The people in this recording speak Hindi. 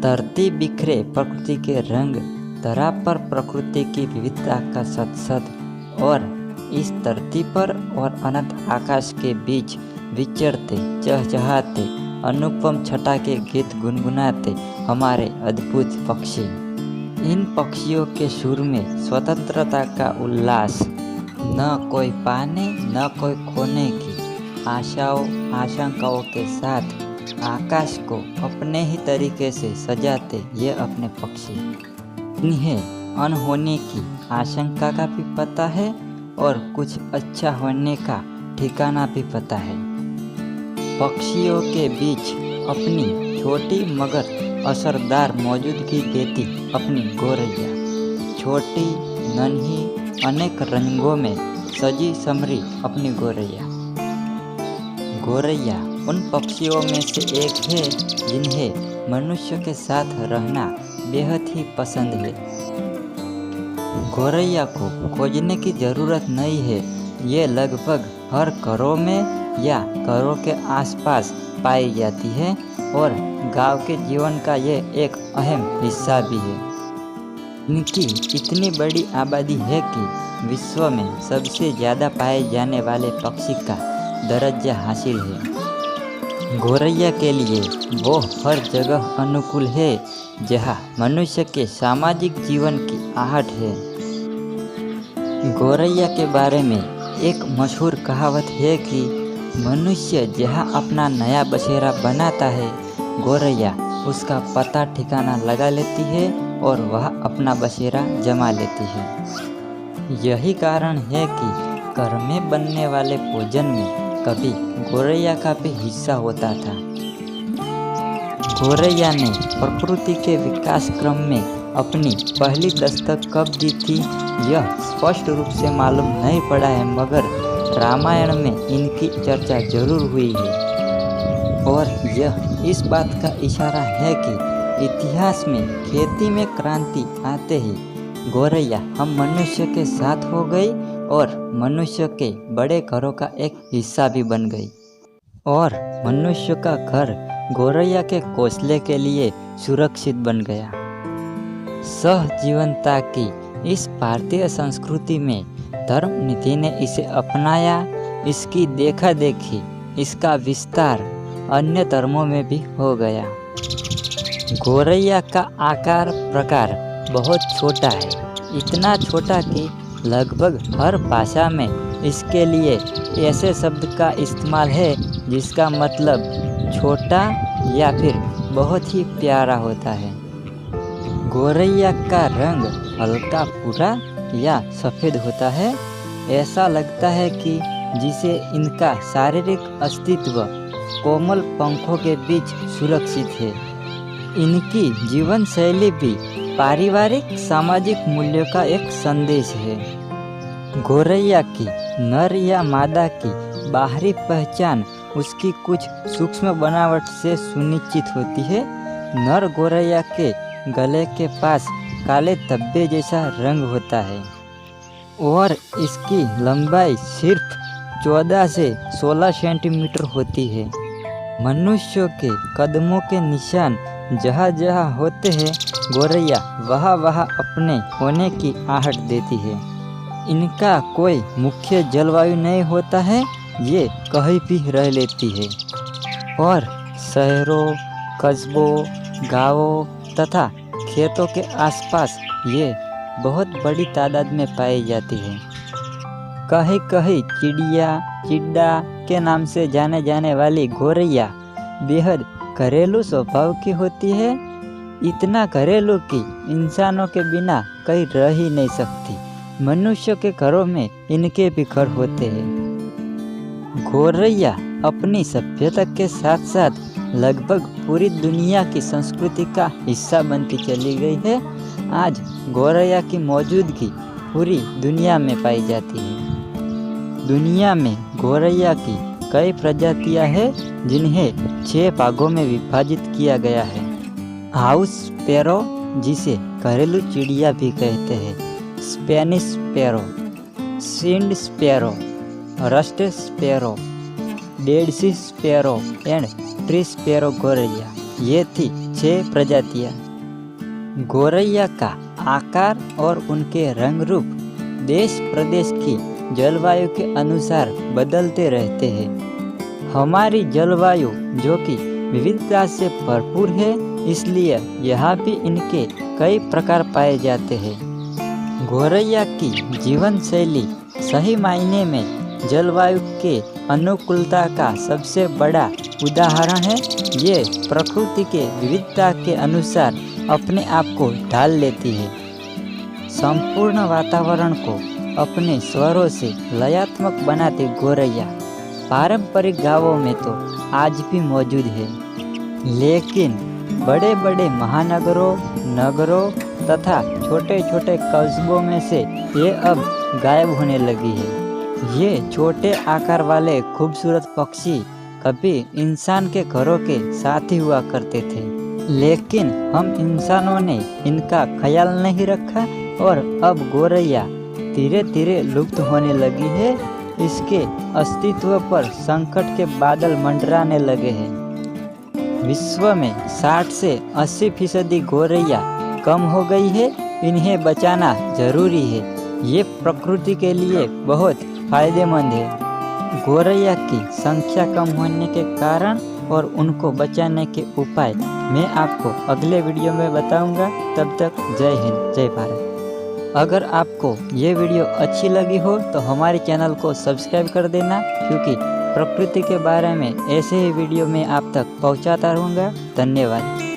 धरती बिखरे प्रकृति के रंग, धरा पर प्रकृति की विविधता का सत्सद, और इस धरती पर और अनंत आकाश के बीच विचरते चहचहाते अनुपम छटा के गीत गुनगुनाते हमारे अद्भुत पक्षी। इन पक्षियों के सुर में स्वतंत्रता का उल्लास, न कोई पाने न कोई खोने की आशंकाओं के साथ आकाश को अपने ही तरीके से सजाते ये अपने पक्षी। इन्हें अनहोने की आशंका का भी पता है और कुछ अच्छा होने का ठिकाना भी पता है। पक्षियों के बीच अपनी छोटी मगर असरदार मौजूदगी देती अपनी गौरैया, छोटी नन्ही अनेक रंगों में सजी समरी अपनी गौरैया। गौरैया उन पक्षियों में से एक है जिन्हें मनुष्य के साथ रहना बेहद ही पसंद है। गौरैया को खोजने की ज़रूरत नहीं है, ये लगभग हर घरों में या घरों के आसपास पाई जाती है और गांव के जीवन का ये एक अहम हिस्सा भी है। इनकी इतनी बड़ी आबादी है कि विश्व में सबसे ज़्यादा पाए जाने वाले पक्षी का दर्जा हासिल है। गौरैया के लिए वो हर जगह अनुकूल है जहाँ मनुष्य के सामाजिक जीवन की आहट है। गौरैया के बारे में एक मशहूर कहावत है कि मनुष्य जहाँ अपना नया बसेरा बनाता है, गौरैया उसका पता ठिकाना लगा लेती है और वह अपना बसेरा जमा लेती है। यही कारण है कि घर में बनने वाले भोजन में कभी गौरैया का भी हिस्सा होता था। गौरैया ने प्रकृति के विकास क्रम में अपनी पहली दस्तक कब दी थी यह स्पष्ट रूप से मालूम नहीं पड़ा है, मगर रामायण में इनकी चर्चा जरूर हुई है। और यह इस बात का इशारा है कि इतिहास में खेती में क्रांति आते ही गौरैया हम मनुष्य के साथ हो गई और मनुष्य के बड़े घरों का एक हिस्सा भी बन गई, और मनुष्य का घर गौरैया के घोंसले के लिए सुरक्षित बन गया। सहजीवनता की इस भारतीय संस्कृति में धर्मनिधि ने इसे अपनाया। इसकी देखा देखी इसका विस्तार अन्य धर्मों में भी हो गया। गौरैया का आकार प्रकार बहुत छोटा है, इतना छोटा कि लगभग हर भाषा में इसके लिए ऐसे शब्द का इस्तेमाल है जिसका मतलब छोटा या फिर बहुत ही प्यारा होता है। गौरैया का रंग हल्का भूरा या सफ़ेद होता है। ऐसा लगता है कि जिसे इनका शारीरिक अस्तित्व कोमल पंखों के बीच सुरक्षित है। इनकी जीवन शैली भी पारिवारिक सामाजिक मूल्यों का एक संदेश है। गौरैया की नर या मादा की बाहरी पहचान उसकी कुछ सूक्ष्म बनावट से सुनिश्चित होती है। नर गौरैया के गले के पास काले धब्बे जैसा रंग होता है और इसकी लंबाई सिर्फ 14 से 16 सेंटीमीटर होती है। मनुष्यों के कदमों के निशान जहाँ जहाँ होते हैं, गौरैया वहाँ वहाँ अपने होने की आहट देती है। इनका कोई मुख्य जलवायु नहीं होता है, ये कहीं भी रह लेती है और शहरों, कस्बों, गांवों तथा खेतों के आसपास ये बहुत बड़ी तादाद में पाई जाती है। कहीं कहीं चिड्डा के नाम से जाने जाने वाली गौरैया बेहद घरेलू स्वभाव की होती है, इतना घरेलू कि इंसानों के बिना कहीं रह ही नहीं सकती। मनुष्य के घरों में इनके भी घर होते हैं। गौरैया अपनी सभ्यता के साथ साथ लगभग पूरी दुनिया की संस्कृति का हिस्सा बनती चली गई है। आज गौरैया की मौजूदगी पूरी दुनिया में पाई जाती है। दुनिया में गौरैया की कई प्रजातियां हैं जिन्हें 6 भागों में विभाजित किया गया है। हाउस स्पैरो, जिसे घरेलू चिड़िया भी कहते हैं, Spanish sparrow, Sind sparrow, russet sparrow, Dead Sea sparrow and tree sparrow गौरैया। ये थी 6 प्रजातियाँ। गौरैया का आकार और उनके रंग रूप देश प्रदेश की जलवायु के अनुसार बदलते रहते हैं। हमारी जलवायु जो कि विविधता से भरपूर है, इसलिए यहाँ भी इनके कई प्रकार पाए जाते हैं। गौरैया की जीवन शैली सही मायने में जलवायु के अनुकूलता का सबसे बड़ा उदाहरण है। ये प्रकृति के विविधता के अनुसार अपने आप को ढाल लेती है। संपूर्ण वातावरण को अपने स्वरों से लयात्मक बनाती गौरैया पारंपरिक गांवों में तो आज भी मौजूद है, लेकिन बड़े बड़े महानगरों, नगरों तथा छोटे छोटे कस्बों में से ये अब गायब होने लगी है। ये छोटे आकार वाले खूबसूरत पक्षी कभी इंसान के घरों के साथ ही हुआ करते थे, लेकिन हम इंसानों ने इनका ख्याल नहीं रखा और अब गौरैया धीरे धीरे लुप्त होने लगी है। इसके अस्तित्व पर संकट के बादल मंडराने लगे हैं। विश्व में 60 से 80% गौरैया कम हो गई है। इन्हें बचाना जरूरी है। ये प्रकृति के लिए बहुत फायदेमंद है। गौरैया की संख्या कम होने के कारण और उनको बचाने के उपाय मैं आपको अगले वीडियो में बताऊंगा। तब तक जय हिंद, जय भारत। अगर आपको ये वीडियो अच्छी लगी हो तो हमारे चैनल को सब्सक्राइब कर देना, क्योंकि प्रकृति के बारे में ऐसे ही वीडियो मैं आप तक पहुंचाता रहूँगा। धन्यवाद।